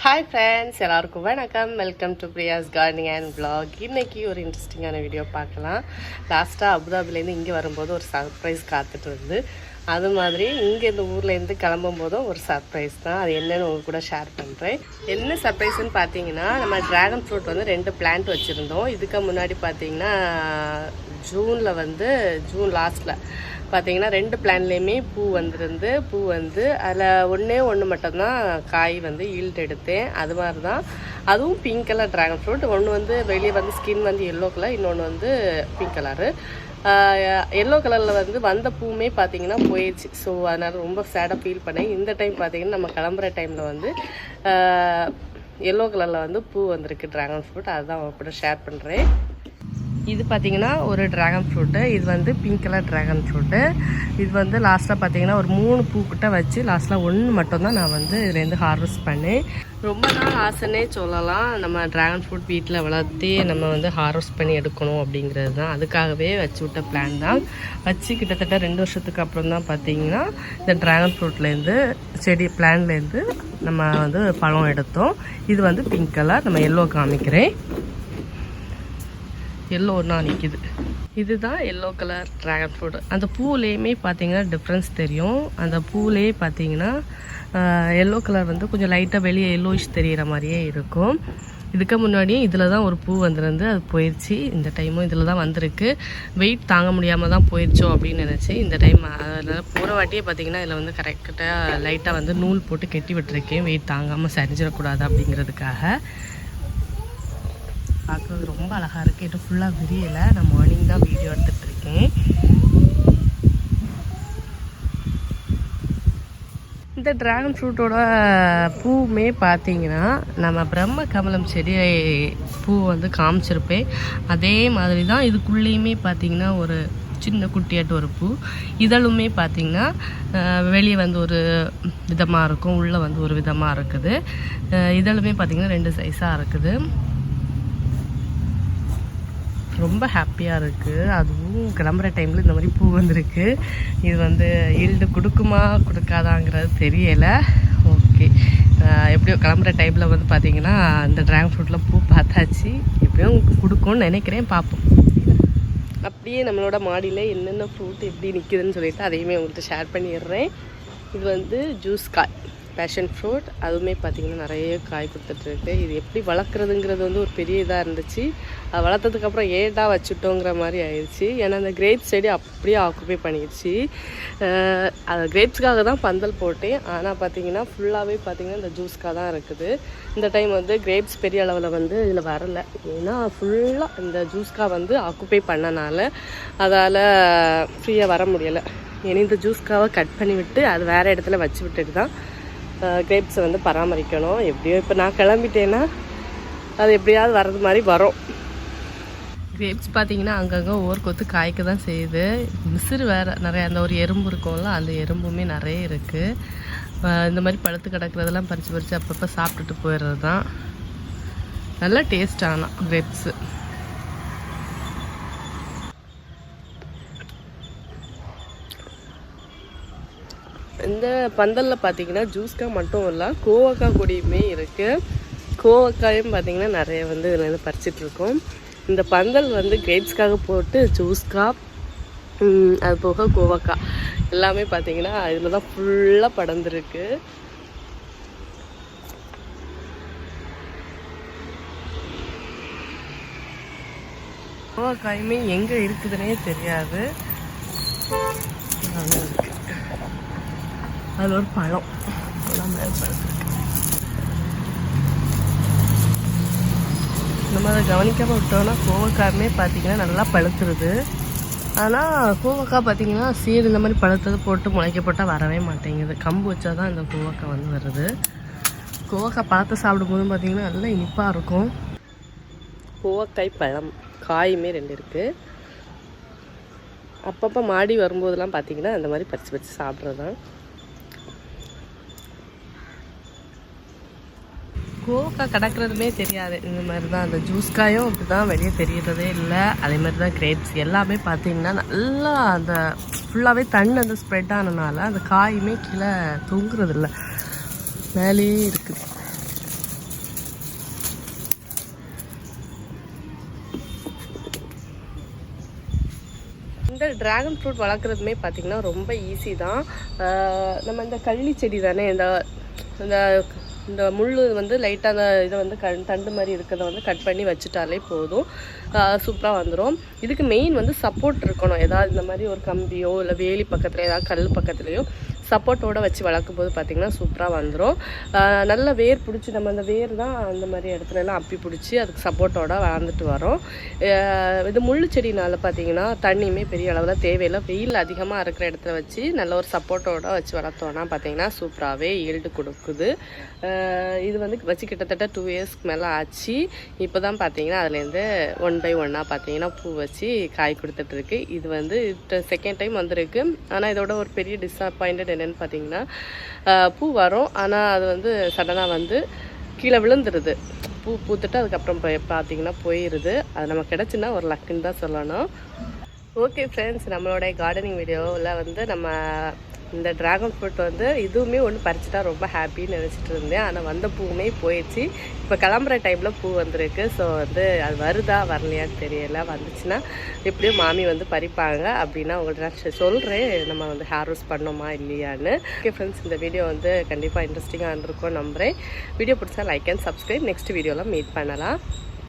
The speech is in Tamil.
ஹாய் ஃப்ரெண்ட்ஸ், எல்லாருக்கும் வணக்கம். Welcome to Priya's gardening and vlog. இன்றைக்கி ஒரு இன்ட்ரெஸ்டிங்கான வீடியோ பார்க்கலாம். லாஸ்ட்டாக அபுதாபிலேருந்து இங்கே வரும்போது ஒரு சர்ப்ரைஸ் காத்துட்டு இருந்து, அது மாதிரி இங்கே இந்த ஊர்லேருந்து கிளம்பும் போதும் ஒரு சர்ப்ரைஸ் தான். அது என்னென்னு உங்கள் கூட ஷேர் பண்ணுறேன். என்ன சர்ப்ரைஸ்ன்னு பார்த்தீங்கன்னா, நம்ம ட்ராகன் ஃப்ரூட் வந்து 2 பிளான்ட் வச்சுருந்தோம். இதுக்கு முன்னாடி பார்த்தீங்கன்னா ஜூன் லாஸ்ட்டில் பார்த்தீங்கன்னா 2 பிளான்லேயுமே பூ வந்து அதில் ஒன்று மட்டும்தான் காய் வந்து ஈல்ட் எடுத்தேன். அது மாதிரி தான் அதுவும் பிங்க் கலர் ட்ராகன் ஃப்ரூட். ஒன்று வந்து வெளியே வந்து ஸ்கின் வந்து எல்லோ கலர், இன்னொன்று வந்து பிங்க் கலரு. எல்லோ கலரில் வந்து வந்த பூவுமே பார்த்தீங்கன்னா போயிடுச்சு. ஸோ அதனால் ரொம்ப சேடாக ஃபீல் பண்ணேன். இந்த டைம் பார்த்தீங்கன்னா நம்ம கிளம்புற டைமில் வந்து எல்லோ கலரில் வந்து பூ வந்திருக்கு ட்ராகன் ஃப்ரூட். அதுதான் அவங்க கூட ஷேர் பண்ணுறேன். இது பார்த்தீங்கன்னா ஒரு ட்ராகன் ஃப்ரூட்டு. இது வந்து பிங்க் கலர் ட்ராகன் ஃப்ரூட்டு. இது வந்து லாஸ்ட்டாக பார்த்தீங்கன்னா ஒரு 3 பூக்கிட்ட வச்சு லாஸ்ட்டில் 1 மட்டும்தான் நான் வந்து இதுலேருந்து ஹார்வெஸ்ட் பண்ணேன். ரொம்ப நாள் ஆசைன்னே சொல்லலாம். நம்ம ட்ராகன் ஃப்ரூட் வீட்டில் வளர்த்தி நம்ம வந்து ஹார்வெஸ்ட் பண்ணி எடுக்கணும் அப்படிங்கிறது தான். அதுக்காகவே வச்சு விட்ட பிளான் தான். வச்சு கிட்டத்தட்ட 2 வருஷத்துக்கு அப்புறம் தான் பார்த்தீங்கன்னா இந்த ட்ராகன் ஃப்ரூட்லேருந்து பிளான்லேருந்து நம்ம வந்து பழம் எடுத்தோம். இது வந்து பிங்க் கலர். நம்ம எல்லோ காமிக்கிறேன். எல்லோ ஒன்றா நிற்கிது. இதுதான் எல்லோ கலர் ட்ராகன் ஃப்ரூட். அந்த பூலேயுமே பார்த்தீங்கன்னா டிஃப்ரென்ஸ் தெரியும். அந்த பூலேயே பார்த்தீங்கன்னா எல்லோ கலர் வந்து கொஞ்சம் லைட்டாக வெளியே எல்லோயிஷ் தெரிகிற மாதிரியே இருக்கும். இதுக்கு முன்னாடி இதில் தான் ஒரு பூ வந்துருந்து அது போயிடுச்சு. இந்த டைமும் இதில் தான் வந்திருக்கு. வெயிட் தாங்க முடியாமல் தான் போயிடுச்சோ அப்படின்னு நினச்சி இந்த டைம் அதில் போகிற வாட்டியே பார்த்தீங்கன்னா இதில் வந்து கரெக்டாக லைட்டாக வந்து நூல் போட்டு கெட்டி விட்டுருக்கேன், வெயிட் தாங்காமல் சரிஞ்சிடக்கூடாது அப்படிங்கிறதுக்காக. பார்க்குறது ரொம்ப அழகாக இருக்குது. இது ஃபுல்லாக விரியலை. நான் மார்னிங் தான் வீடியோ எடுத்துகிட்ருக்கேன். இந்த ட்ராகன் ஃப்ரூட்டோட பூவுமே பார்த்தீங்கன்னா நம்ம பிரம்ம கமலம் செடி பூ வந்து காமிச்சிருப்பேன். அதே மாதிரி தான் இதுக்குள்ளேயுமே பார்த்தீங்கன்னா ஒரு சின்ன குட்டியாட்டு ஒரு பூ. இதழுமே பார்த்திங்கன்னா வெளியே வந்து ஒரு விதமாக இருக்கும், உள்ளே வந்து ஒரு விதமாக இருக்குது. இதழுமே பார்த்திங்கன்னா 2 சைஸாக இருக்குது. ரொம்ப ஹாப்பியாக இருக்குது. அதுவும் கிளம்புற டைமில் இந்த மாதிரி பூ வந்திருக்கு. இது வந்து ஈல்டு கொடுக்குமா கொடுக்காதாங்கிறது தெரியலை. ஓகே, எப்படியோ கிளம்புற டைமில் வந்து பார்த்திங்கன்னா இந்த ட்ராகன் ஃப்ரூட்டில் பூ பார்த்தாச்சு. எப்படியும் கொடுக்கும்னு நினைக்கிறேன், பார்ப்போம். அப்படியே நம்மளோட மாடியில் என்னென்ன ஃப்ரூட் எப்படி நிற்கிதுன்னு சொல்லிட்டு அதையுமே உங்கள்கிட்ட ஷேர் பண்ணிடுறேன். இது வந்து ஜூஸ் காய் பேஷன் ஃப்ரூட். அதுவுமே பார்த்திங்கன்னா நிறைய காய் கொடுத்துட்ருக்கு. இது எப்படி வளர்க்குறதுங்கிறது வந்து ஒரு பெரிய இதாக இருந்துச்சு. அது வளர்த்ததுக்கப்புறம் ஏடா வச்சுட்டோங்கிற மாதிரி ஆயிடுச்சு. ஏன்னா அந்த கிரேப்ஸ் செடி அப்படியே ஆக்குப்பை பண்ணிடுச்சு. அது கிரேப்ஸ்க்காக தான் பந்தல் போட்டேன். ஆனால் பார்த்திங்கன்னா ஃபுல்லாகவே பார்த்திங்கன்னா இந்த ஜூஸ்க்காக தான் இருக்குது. இந்த டைம் வந்து கிரேப்ஸ் பெரிய அளவில் வந்து இதில் வரலை. ஏன்னா ஃபுல்லாக இந்த ஜூஸ்க்காக வந்து ஆக்குப்பை பண்ணனால அதால் ஃப்ரீயாக வர முடியலை. ஏன்னா இந்த ஜூஸ்க்காவை கட் பண்ணி விட்டு அது வேறு இடத்துல வச்சு விட்டுட்டு தான் கிரேப்ஸை வந்து பராமரிக்கணும். எப்படியோ இப்போ நான் கிளம்பிட்டேன்னா அது எப்படியாவது வர்றது மாதிரி வரும். கிரேப்ஸ் பார்த்திங்கன்னா அங்கங்கே ஒவ்வொரு கொத்து காய்க்க தான் செய்யுது. விசிறு வேறு நிறையா, அந்த ஒரு எறும்பு இருக்கும்ல, அந்த எறும்புமே நிறைய இருக்குது. இந்த மாதிரி பழுத்து கிடக்கிறதெல்லாம் பறித்து அப்பப்போ சாப்பிட்டுட்டு போயிடுறது தான். நல்லா டேஸ்ட் ஆனால் கிரேப்ஸு. இந்த பந்தலில் பார்த்தீங்கன்னா ஜூஸ்க்காய் மட்டும் இல்லை, கோவக்காய் கொடியுமே இருக்குது. கோவக்காயும் பார்த்திங்கன்னா நிறைய வந்து இதுலேருந்து பறிச்சிட்ருக்கோம். இந்த பந்தல் வந்து கிரேப்ஸ்க்காக போட்டு ஜூஸ்க்காய், அது போக கோவக்காய் எல்லாமே பார்த்திங்கன்னா இதில் தான் ஃபுல்லாக படர்ந்துருக்கு. கோவக்காயுமே எங்கே இருக்குதுன்னே தெரியாது. அதில் ஒரு பழம் பழுத்துருக்கு. நம்ம அதை கவனிக்காமல் விட்டோம்னா கோவக்காயுமே பார்த்திங்கன்னா நல்லா பழுத்துருது. ஆனால் கோவக்காய் பார்த்திங்கன்னா சீடு இந்த மாதிரி பழுத்தது போட்டு முளைக்க போட்டால் வரவே மாட்டேங்குது. கம்பு வச்சா தான் இந்த கோவக்காய் வந்து வருது. கோவக்காய் பழத்தை சாப்பிடும்போது பார்த்திங்கன்னா நல்லா இனிப்பாக இருக்கும். கோவக்காய் பழம் காயுமே 2 இருக்குது. அப்பப்போ மாடி வரும்போதெல்லாம் பார்த்திங்கன்னா அந்த மாதிரி பறித்து சாப்பிட்றது தான். கோவக்காய் கிடக்கிறதுமே தெரியாது. இந்த மாதிரி தான் அந்த ஜூஸ்காயும் அப்படி தான் வெளியே தெரியறதே இல்லை. அதே மாதிரி தான் கிரேப்ஸ் எல்லாமே பார்த்திங்கன்னா நல்லா அந்த ஃபுல்லாகவே தண்ணி அந்த ஸ்ப்ரெட் ஆனதுனால அந்த காயுமே கீழே தொங்குறது இல்லை, மேலேயே இருக்குது. இந்த ட்ராகன் ஃப்ரூட் வளர்க்குறதுமே பார்த்திங்கன்னா ரொம்ப ஈஸி தான். நம்ம இந்த கள்ளி செடி தானே, இந்த முள் வந்து லைட்டாக அந்த இதை வந்து தண்டு மாதிரி இருக்கிறத வந்து கட் பண்ணி வச்சுட்டாலே போதும், சூப்பராக வந்துடும். இதுக்கு மெயின் வந்து சப்போர்ட் இருக்கணும். ஏதாவது இந்த மாதிரி ஒரு கம்பியோ இல்லை வேலி பக்கத்தில் ஏதாவது கல் பக்கத்துலேயோ சப்போர்ட்டோடு வச்சு வளர்க்கும் போது பார்த்திங்கன்னா சூப்பராக வந்துடும். நல்ல வேர் பிடிச்சி, நம்ம அந்த வேர் தான் அந்த மாதிரி இடத்துலலாம் அப்பி பிடிச்சி அதுக்கு சப்போர்ட்டோடு வளர்ந்துட்டு வரோம். இது முள் செடினால் பார்த்திங்கன்னா தண்ணியுமே பெரிய அளவில் தேவையில்லை. வெயில் அதிகமாக இருக்கிற இடத்துல வச்சு நல்ல ஒரு சப்போர்ட்டோடு வச்சு வளர்த்தோன்னா பார்த்திங்கன்னா சூப்பராகவே ஈல்டு கொடுக்குது. இது வந்து வச்சு கிட்டத்தட்ட 2 இயர்ஸ்க்கு மேலே ஆச்சு. இப்போ தான் பார்த்திங்கன்னா அதுலேருந்து 1 by 1 பார்த்திங்கன்னா பூ வச்சு காய் கொடுத்துட்ருக்கு. இது வந்து செகண்ட் டைம் வந்திருக்கு. ஆனால் இதோட ஒரு பெரிய டிஸப்பாயிண்டட் என்னென்னு பார்த்தீங்கன்னா, பூ வரும் ஆனால் அது வந்து சடனாக வந்து கீழே விழுந்துருது. பூ பூத்துட்டு அதுக்கப்புறம் பார்த்தீங்கன்னா போயிடுது. அது நம்ம கிடச்சுன்னா ஒரு லக்குன்னு தான் சொல்லணும். ஓகே ஃப்ரெண்ட்ஸ், நம்மளோட கார்டனிங் வீடியோவில் வந்து நம்ம இந்த ட்ராகன் ஃப்ரூட் வந்து இதுவுமே ஒன்று பறிச்சுட்டா ரொம்ப ஹாப்பின்னு நினச்சிட்டு இருந்தேன். ஆனால் வந்த பூவுமே போயிடுச்சு. இப்போ கிளம்புற டைமில் பூ வந்திருக்கு. ஸோ வந்து அது வருதா வரலையான்னு தெரியல. வந்துச்சுன்னா எப்படியும் மாமி வந்து பறிப்பாங்க. அப்படின்னா உங்கள்கிட்ட நான் சொல்கிறேன் நம்ம வந்து ஹார்வெஸ்ட் பண்ணோமா இல்லையான்னு. ஓகே ஃப்ரெண்ட்ஸ், இந்த வீடியோ வந்து கண்டிப்பாக இன்ட்ரெஸ்டிங்காக இருந்திருக்கும் நம்புகிறேன். வீடியோ பிடிச்சா லைக் அண்ட் சப்ஸ்கிரைப். நெக்ஸ்ட் வீடியோவில் மீட் பண்ணலாம்.